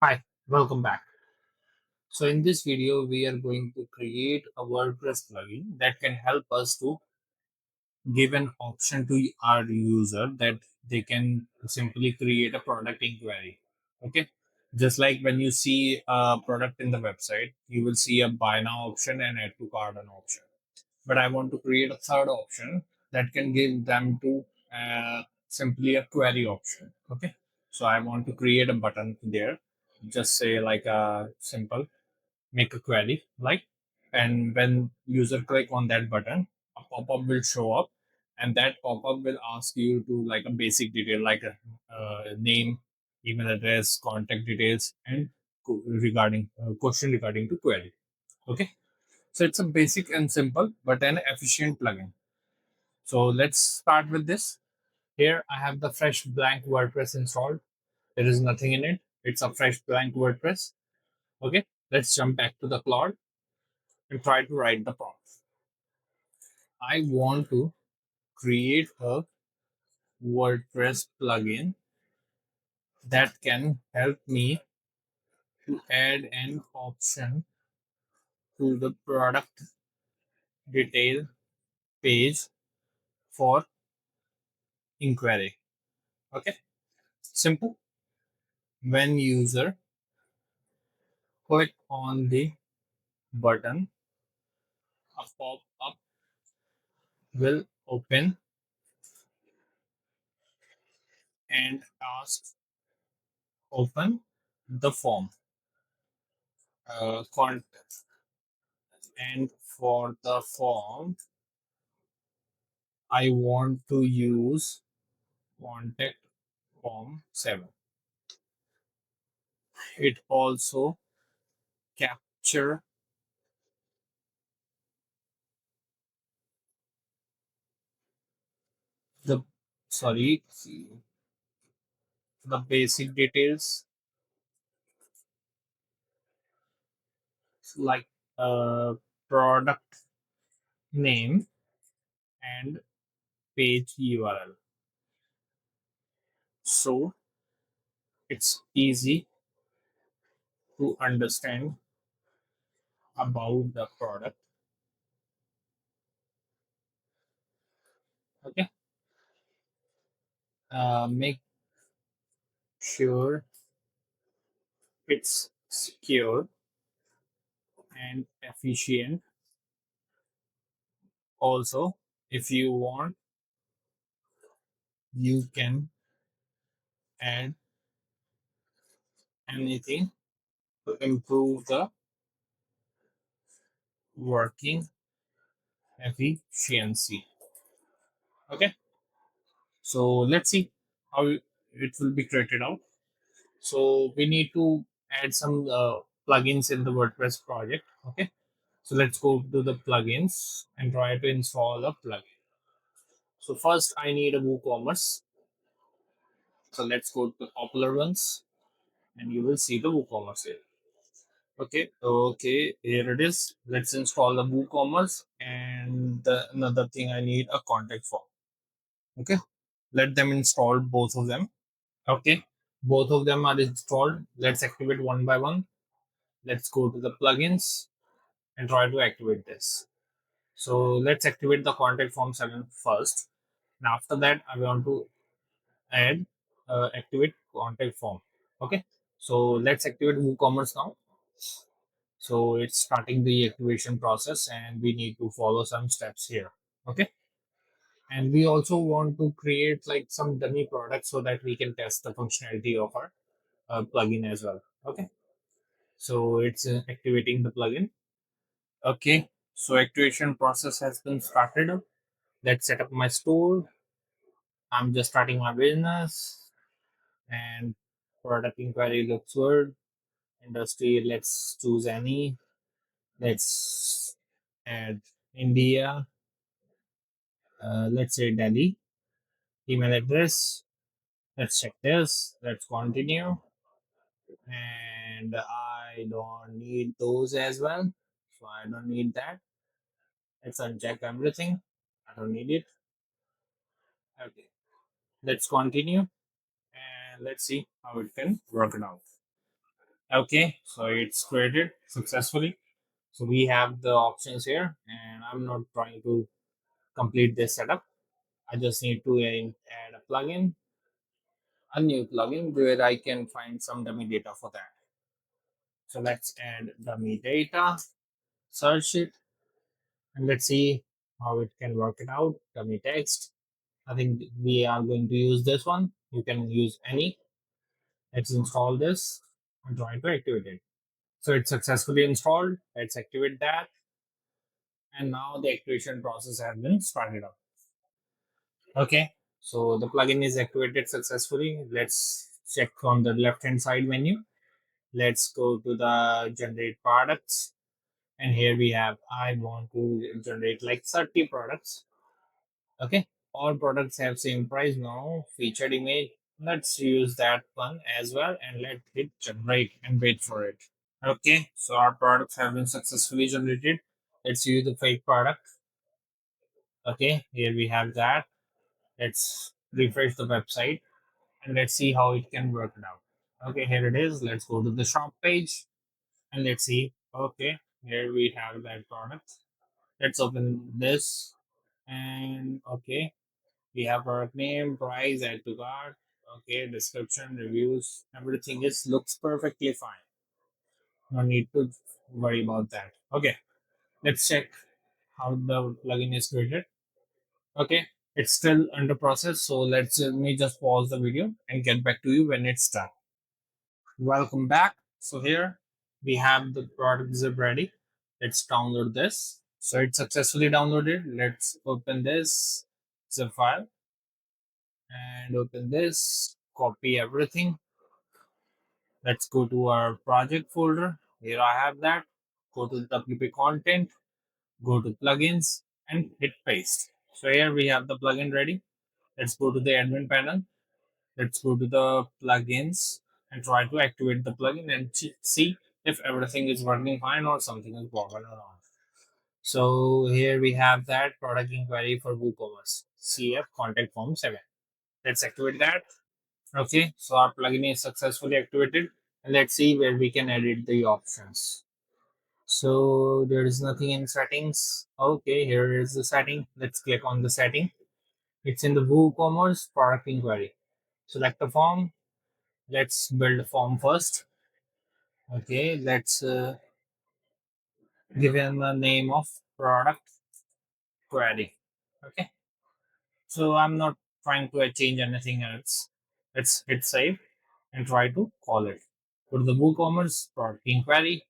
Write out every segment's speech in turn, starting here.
Hi, welcome back. So in this video, we are going to create a WordPress plugin that can help us to give an option to our user that they can simply create a product inquiry. Okay. Just like when you see a product in the website, you will see a buy now option and add to cart an option. But I want to create a third option that can give them to simply a query option. Okay. So I want to create a button there. Just say like a simple make a query like, and when user click on that button, a pop-up will show up, and that pop-up will ask you to like a basic detail like a name, email address, contact details, and regarding question regarding to query. Okay, so it's a basic and simple but an efficient plugin. So let's start with this. Here I have the fresh blank WordPress installed. There is nothing in it. It's a fresh blank WordPress. Okay, let's jump back to the Claude and try to write the prompt. I want to create a WordPress plugin that can help me to add an option to the product detail page for inquiry. Okay, simple. When user click on the button, a pop-up will open and ask open the form content. And for the form, I want to use contact form 7. It also capture the sorry the basic details like product name and page URL. So it's easy to understand about the product. Okay, make sure it's secure and efficient. Also, if you want, you can add anything to improve the working efficiency. Okay, so let's see how it will be created out. So we need to add some plugins in the WordPress project. Okay, so let's go to the plugins and try to install a plugin. So first I need a WooCommerce. So let's go to the popular ones and you will see the WooCommerce here. Okay, here it is. Let's install the WooCommerce, and another thing I need a contact form. Okay, let them install both of them. Okay, both of them are installed. Let's activate one by one. Let's go to the plugins and try to activate this. So let's activate the contact form 7 first. And after that, I want to add activate contact form. Okay, so let's activate WooCommerce now. So it's starting the activation process, and we need to follow some steps here. Okay, and we also want to create like some dummy products so that we can test the functionality of our plugin as well. Okay, so it's activating the plugin. Okay, so activation process has been started. Let's set up my store. I'm just starting my business, and product inquiry looks good. Industry, let's choose any. Let's add India. Let's say Delhi. Email address. Let's check this. Let's continue. And I don't need those as well. So I don't need that. Let's uncheck everything. I don't need it. Okay. Let's continue and let's see how it can work it out. Okay, so it's created successfully. So we have the options here, and I'm not trying to complete this setup. I just need to add a plugin, a new plugin where I can find some dummy data for that. So let's add dummy data, search it, and let's see how it can work it out. Dummy text. I think we are going to use this one. You can use any. Let's install this and try to activate it. So it's successfully installed. Let's activate that. And now the activation process has been started up. Okay. So the plugin is activated successfully. Let's check on the left hand side menu. Let's go to the generate products. And here we have, I want to generate like 30 products. Okay. All products have same price now. Featured image. Let's use that one as well and let hit generate and wait for it. Okay. So our products have been successfully generated. Let's use the fake product. Okay. Here we have that. Let's refresh the website and let's see how it can work it out. Okay. Here it is. Let's go to the shop page and let's see. Okay. Here we have that product. Let's open this and okay. We have product name, price, add to cart. Okay, description, reviews, everything is looks perfectly fine. No need to worry about that. Okay, let's check how the plugin is created. Okay, it's still under process, so let me just pause the video and get back to you when it's done. Welcome back. So here we have the product zip ready. Let's download this. So it's successfully downloaded. Let's open this zip file and open this, copy everything. Let's go to our project folder. Here I have that. Go to the WP content, go to plugins and hit paste. So here we have the plugin ready. Let's go to the admin panel. Let's go to the plugins and try to activate the plugin and see if everything is working fine or something is broken or not. So here we have that product inquiry for WooCommerce CF contact form 7. Let's activate that. Okay, so our plugin is successfully activated and let's see where we can edit the options. So there is nothing in settings. Okay, here is the setting. Let's click on the setting. It's in the WooCommerce product inquiry. Select the form. Let's build a form first. Okay, let's give him a name of product query. Okay, so I'm not trying to change anything else. Let's hit save and try to call it. Go to the WooCommerce product inquiry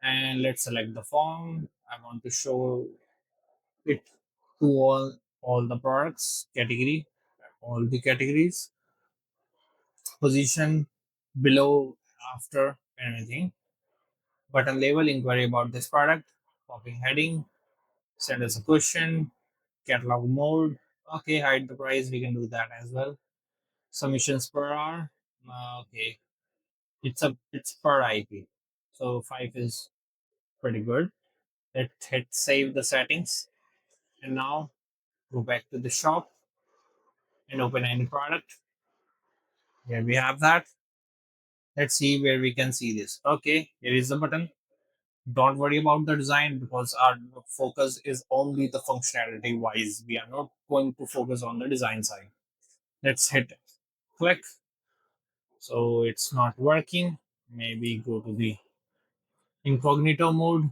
and let's select the form. I want to show it to all the products category, all the categories, position below, after, anything. Button label, inquiry about this product, popping heading, send us a question, catalog mode. Okay, hide the price, we can do that as well. Submissions per hour. Okay, it's per IP, so 5 is pretty good. Let's hit save the settings and now go back to the shop and open any product. Here we have that. Let's see where we can see this. Okay, here is the button. Don't worry about the design because our focus is only the functionality wise. We are not going to focus on the design side. Let's hit click. So it's not working. Maybe go to the incognito mode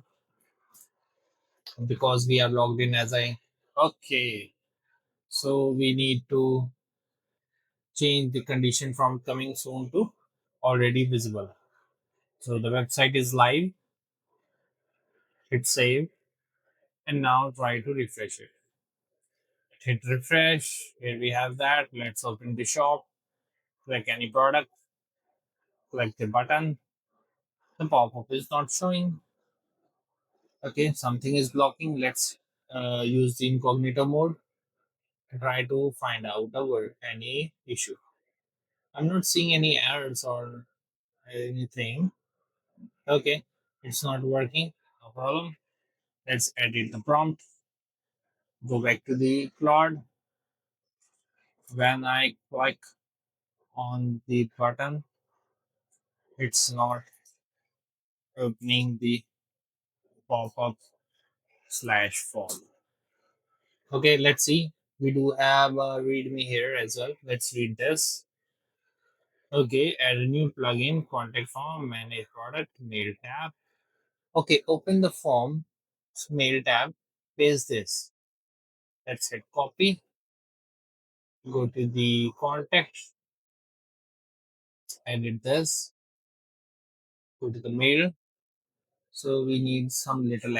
because we are logged in as a. Okay, so we need to change the condition from coming soon to already visible. So the website is live. Hit save and now try to refresh it. Hit refresh. Here we have that. Let's open the shop. Click any product. Click the button. The pop-up is not showing. Okay, something is blocking. Let's use the incognito mode. Try to find out any issue. I'm not seeing any errors or anything. Okay, it's not working. No problem. Let's edit the prompt. Go back to the Claude. When I click on the button, It's not opening the pop-up slash form. Okay, let's see. We do have a readme here as well. Let's read this. Okay, add a new plugin, contact form, manage product, mail tab. Okay, open the form, mail tab, paste this. Let's hit copy, go to the contact, edit this, go to the mail. So we need some little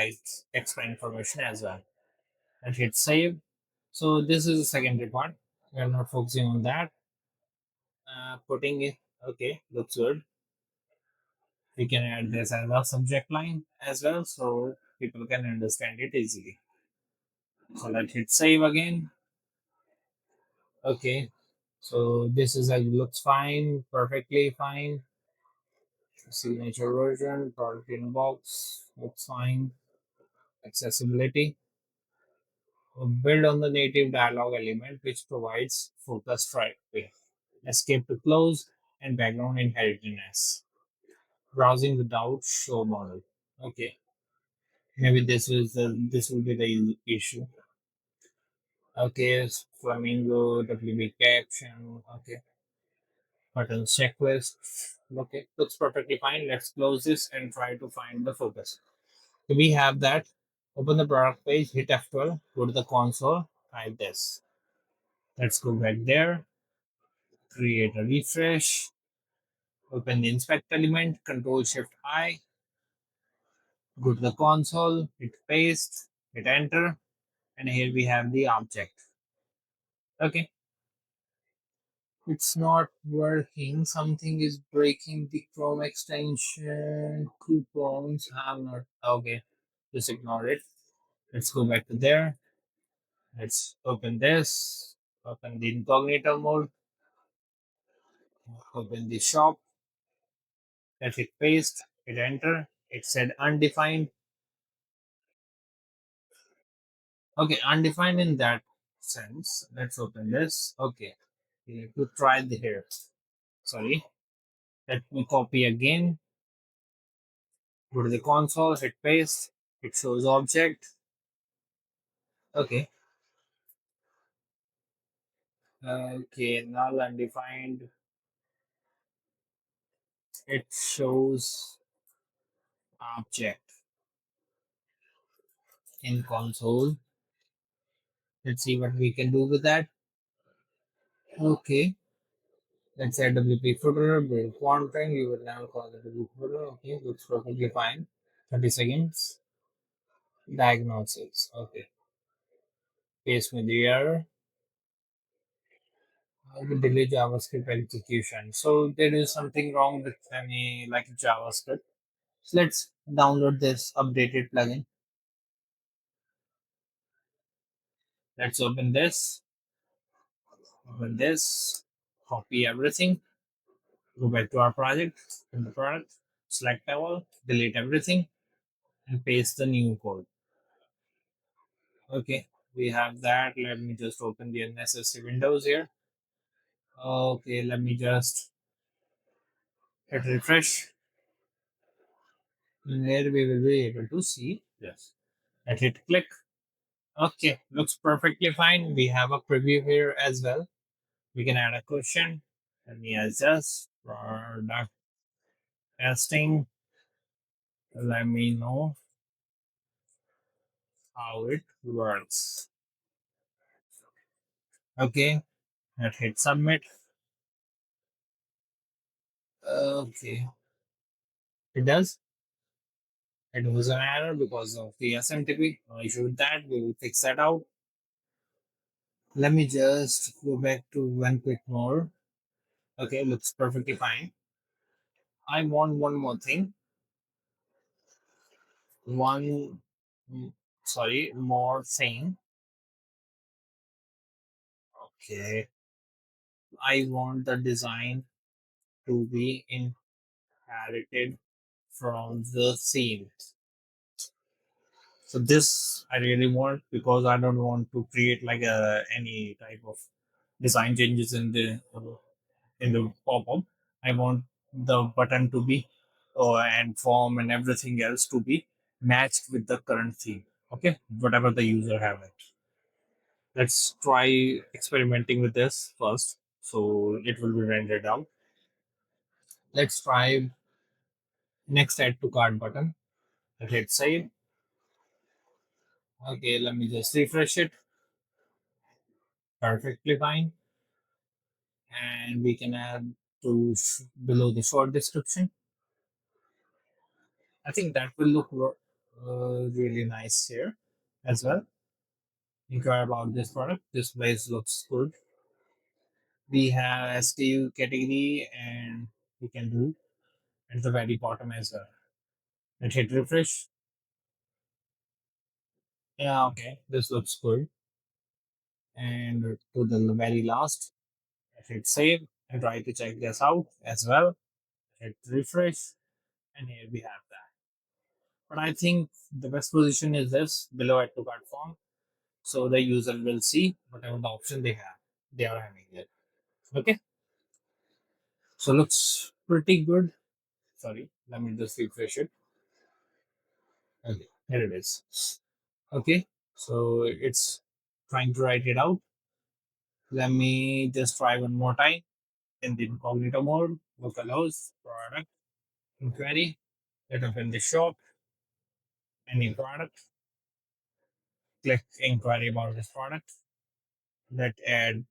extra information as well. And hit save. So this is the secondary part. We are not focusing on that. Putting it, okay, looks good. We can add this as a subject line as well so people can understand it easily. So let's hit save again. Okay, so this is looks fine, perfectly fine. Signature version, product inbox looks fine. Accessibility. Build on the native dialog element which provides focus right way. Escape to close and background inheritance. Browsing without show model. Okay, maybe this will be the issue. Okay, Flamingo, WB caption. Okay, button checklist. Okay, looks perfectly fine. Let's close this and try to find the focus. So we have that. Open the product page, hit F12, go to the console, type this. Let's go back there, create a refresh, open the inspect element, Control Shift I, go to the console, hit paste, hit enter, and here we have the object. Okay, it's not working. Something is breaking the Chrome extension. Coupons have not. Okay, just ignore it. Let's go back to there. Let's open this. Open the incognito mode. Open the shop. Let's hit paste. Hit enter. It said undefined. Okay, undefined in that sense. Let's open this. Okay, we need to try the here. Sorry. Let me copy again. Go to the console, hit paste. It shows object. Okay. Okay, null undefined. It shows object in console. Let's see what we can do with that. Okay. Let's add WP footer, build content. We will now call the WP footer. Okay, looks perfectly fine. 30 seconds. Diagnosis. Okay. Paste me the error. I will delete JavaScript execution. So there is something wrong with any like JavaScript. So let's download this updated plugin. Let's open this. Open this. Copy everything. Go back to our project. In the product. Select all. Delete everything. And paste the new code. Okay. We have that. Let me just open the unnecessary windows here. Okay. Let me just hit refresh. And here we will be able to see this. Let hit click. Okay, looks perfectly fine. We have a preview here as well. We can add a question. Let me adjust product testing. Let me know how it works. Okay, let's hit submit. Okay, it does. It was an error because of the SMTP. No issue with that. We will fix that out. Let me just go back to one quick more. Okay, looks perfectly fine. I want one more thing. One, sorry, more thing. Okay, I want the design to be inherited from the theme. So this I really want because I don't want to create like any type of design changes in the pop-up. I want the button to be and form and everything else to be matched with the current theme. Okay, whatever the user have it. Let's try experimenting with this first. So it will be rendered out. Let's try next add to cart button. Hit save. Okay, let me just refresh it. Perfectly fine. And we can add to below the short description. I think that will look really nice here as well. Inquire about this product. This place looks good. We have SKU category and we can do at the very bottom as well. Let's hit refresh. Yeah, okay, this looks good. And to the very last, let's hit save and try to check this out as well. Hit refresh, and here we have that. But I think the best position is this below add to cart form, so the user will see whatever the option they have. They are having it. Okay, so looks pretty good. Sorry, let me just refresh it. Okay, here it is. Okay, so it's trying to write it out. Let me just try one more time in the incognito mode. Localhost, product, inquiry. Let open the shop, any product. Click inquiry about this product. Let add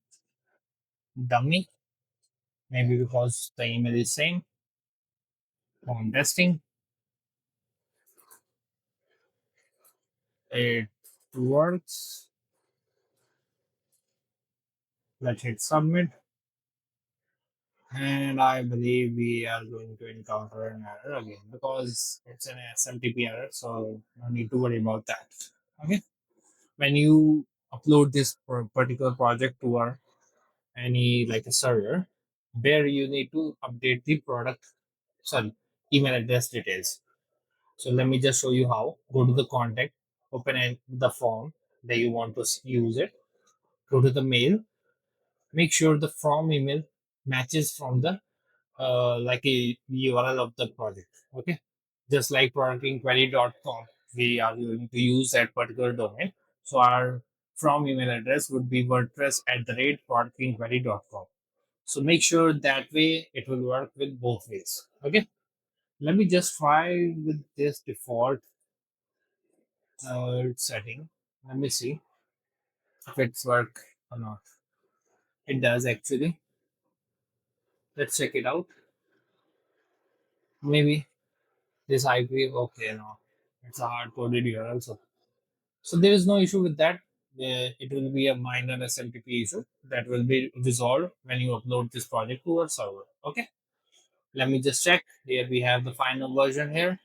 dummy, maybe because the email is same. Form testing. It works. Let's hit submit. And I believe we are going to encounter an error again because it's an SMTP error, so no need to worry about that. Okay. When you upload this particular project to our any like a server, where you need to update the product, sorry, email address details. So let me just show you how. Go to the contact, open the form that you want to use it. Go to the mail. Make sure the from email matches from the like a URL of the project. Okay, just like productinquiry.com, we are going to use that particular domain. So our from email address would be WordPress at the rate productinquiry.com. So make sure that way it will work with both ways. Okay, let me just try with this default setting. Let me see if it's work or not. It does actually. Let's check it out. Maybe this IP. Okay, no, it's a hard coded URL. So there is no issue with that. It will be a minor SMTP issue that will be resolved when you upload this project to our server. Okay. Let me just check. Here we have the final version here.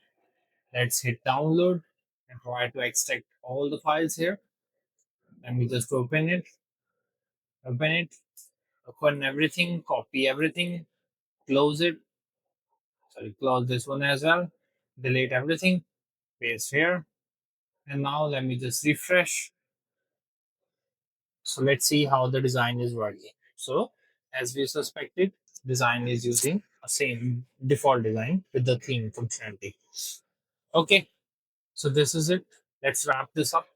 Let's hit download and try to extract all the files here. Let me just open it, open everything, copy everything, close it. Sorry, close this one as well. Delete everything, paste here. And now let me just refresh. So let's see how the design is working. So as we suspected, design is using a same default design with the theme functionality. Okay, so this is it. Let's wrap this up.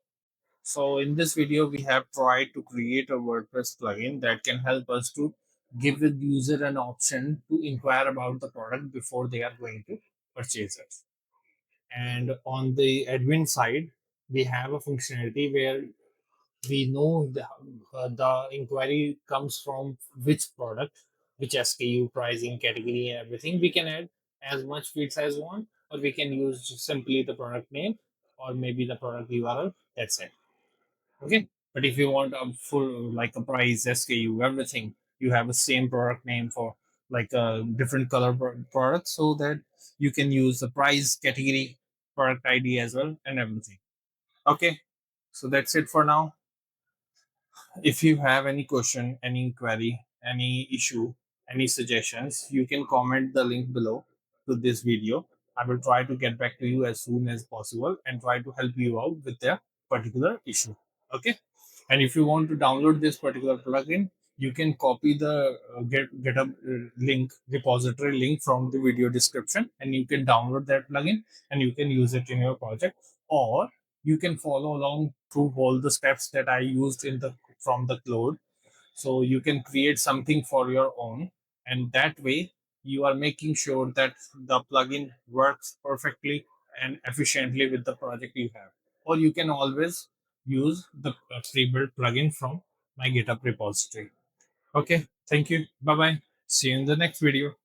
So in this video, we have tried to create a WordPress plugin that can help us to give the user an option to inquire about the product before they are going to purchase it. And on the admin side, we have a functionality where we know the inquiry comes from which product, which SKU, pricing, category, and everything. We can add as much fields as we want, or we can use simply the product name or maybe the product URL. That's it. Okay. But if you want a full, like a price, SKU, everything, you have a same product name for like a different color product so that you can use the price, category, product ID as well, and everything. Okay. So that's it for now. If you have any question, any query, any issue, any suggestions, you can comment the link below to this video. I will try to get back to you as soon as possible and try to help you out with the particular issue. Okay. And if you want to download this particular plugin, You can copy the GitHub link, repository link from the video description, and you can download that plugin and you can use it in your project. Or you can follow along through all the steps that I used in the from the Claude. So you can create something for your own, and that way you are making sure that the plugin works perfectly and efficiently with the project you have. Or you can always use the pre-built plugin from my GitHub repository. Okay, thank you. Bye bye. See you in the next video.